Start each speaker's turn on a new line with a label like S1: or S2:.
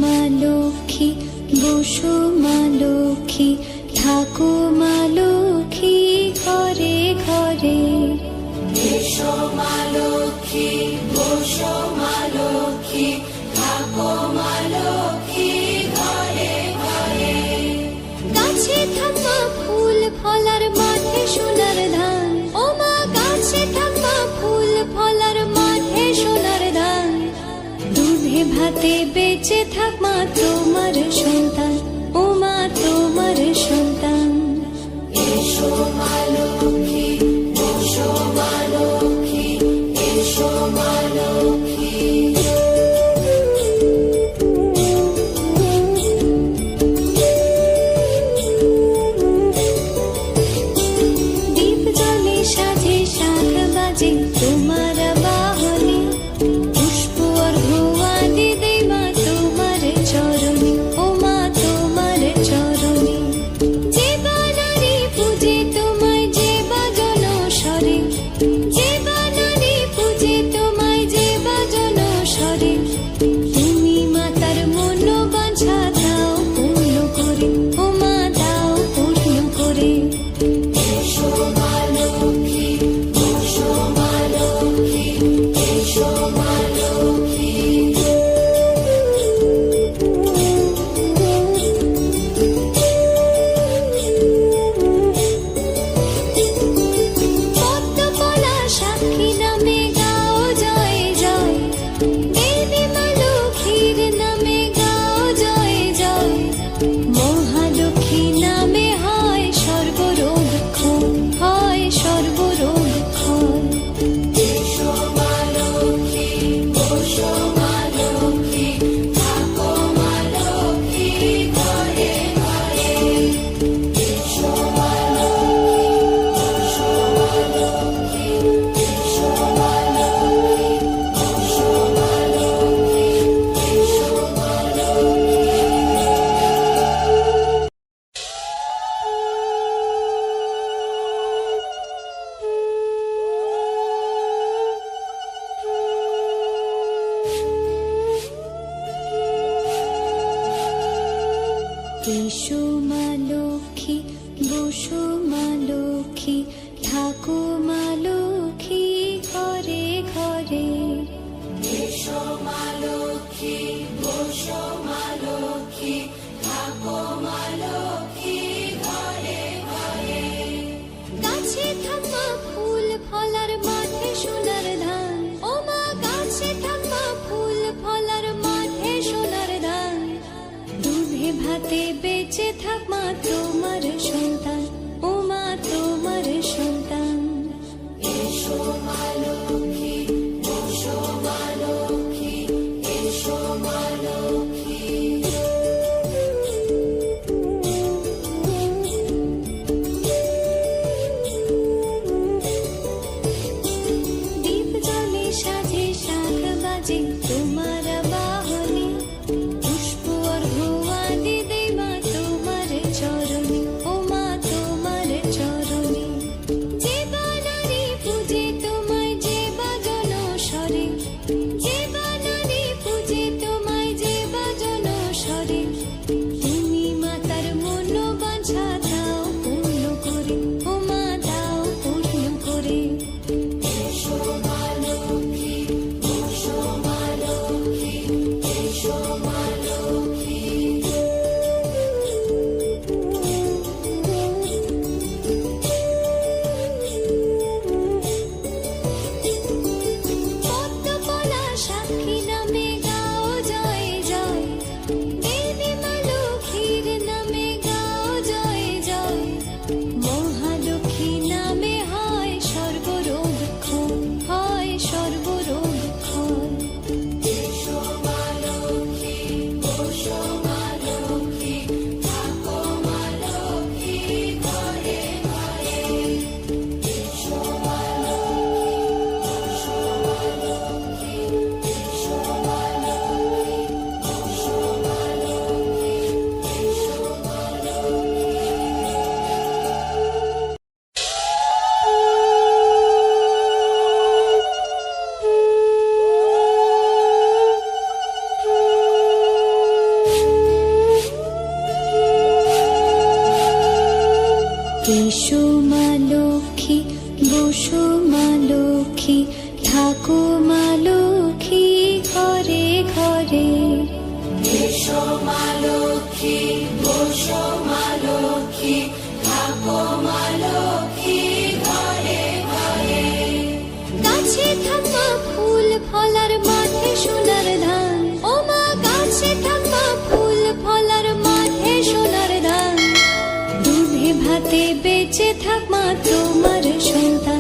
S1: মা লক্ষ্মী, বসো মা লক্ষ্মী, থাকো মা লক্ষ্মী ঘরে ঘরে।
S2: এসো মা লক্ষ্মী, বসো মা লক্ষ্মী, থাকো মা লক্ষ্মী ঘরে ঘরে।
S1: গাছে থাকা ফুল ফলার মাঠে সোনার ধান, ও মা গাছে থাকা ফুল ফলার মাঠে সোনার ধান। দুধে ভাতে বেঁচে থাক মা তোমার সন্তান, ও মা তোমার সন্তান।
S2: এসো মা লক্ষ্মী, বসো মা লক্ষ্মী, এসো মা লক্ষ্মী।
S1: দীপ জ্বলে সাজে শাখ বাজে তোমার বাহনে, পুষ্প অর্ঘ্য আদি দেই মা তোমার চরণে, ও মা তোমার চরণে। যে বানারি পূজে তোমায় যে বাজন স্বরে, যে বানারি পূজে তোমায় যে বাজন স্বরে। তুমি মাতার মনোবাঞ্ছা দাও পূর্ণ করে, ও মা দাও পূর্ণ করে।
S2: এসো মা লক্ষ্মী, বসো মা লক্ষ্মী, এসো মা লক্ষ্মী।
S1: পদ্মপলা সাক্ষী নামে গাও জয় জয়, দেবী মা লক্ষ্মীর নামে গাও জয় জয়। মহালক্ষ্মী নামে হয় সর্বরোগ ক্ষয়, হয় সর্বরোগ ক্ষয়।
S2: এসো মা লক্ষ্মী, বসো মা লক্ষ্মী, থাকো মা লক্ষ্মী ঘরে ঘরে। এসো মা লক্ষ্মী, বসো মা লক্ষ্মী, এসো মা লক্ষ্মী, বসো মা লক্ষ্মী, এসো মা
S1: এসো মা লক্ষ্মী, বসো মা লক্ষ্মী, থাকো মা লক্ষ্মী ঘরে ঘরে।
S2: এসো মা লক্ষ্মী, বসো মা লক্ষ্মী, থাকো মা লক্ষ্মী ঘরে ঘরে।
S1: গাছে থাকা ফুল ফলার মাঠে সোনার ধান, ও মা গাছে থাকা ফুল ফলার মাঠে সোনার ধান। দুধে ভাতে বেঁচে থাক মা তোমার সন্তান, ও মা তোমার সন্তান।
S2: এসো মা লক্ষ্মী, বসো মা লক্ষ্মী, এসো মা লক্ষ্মী।
S1: দীপ জ্বলে সাজে শাখ বাজে তোমার বাহনে, পুষ্প অর্ঘ্য আদি দেই মা তোমার চরণে, ও ফুল ফলার মাঠে সোনার ধান ও মা গাছে থাকবা ফুল ফলার মাঠে সোনার ধান দুধে ভাতে বেঁচে থাক মা তোমার সন্তান